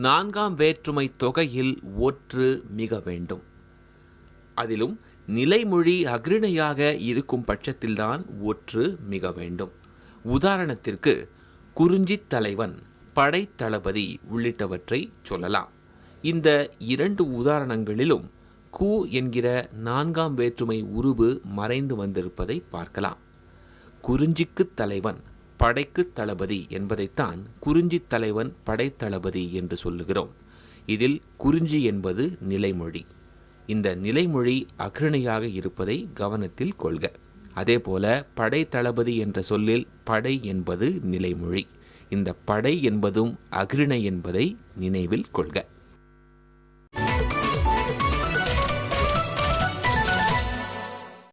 நான்காம் வேற்றுமை தொகையில் ஒற்று மிக வேண்டும். அதிலும் நிலைமொழி அஃறிணையாக இருக்கும் பட்சத்தில்தான் ஒற்று மிக வேண்டும். உதாரணத்திற்கு குறிஞ்சித் தலைவன், படைத்தளபதி உள்ளிட்டவற்றை சொல்லலாம். இந்த 2 உதாரணங்களிலும் கு என்கிற நான்காம் வேற்றுமை உருபு மறைந்து வந்திருப்பதை பார்க்கலாம். குறிஞ்சிக்கு தலைவன், படைக்கு தளபதி என்பதைத்தான் குறிஞ்சித் தலைவன் படைத்தளபதி என்று சொல்லுகிறோம். இதில் குறிஞ்சி என்பது நிலைமொழி. இந்த நிலைமொழி அஃறிணையாக இருப்பதை கவனத்தில் கொள்க. அதேபோல படைத்தளபதி என்ற சொல்லில் படை என்பது நிலைமொழி. இந்த படை என்பதும் அஃறிணை என்பதை நினைவில் கொள்க.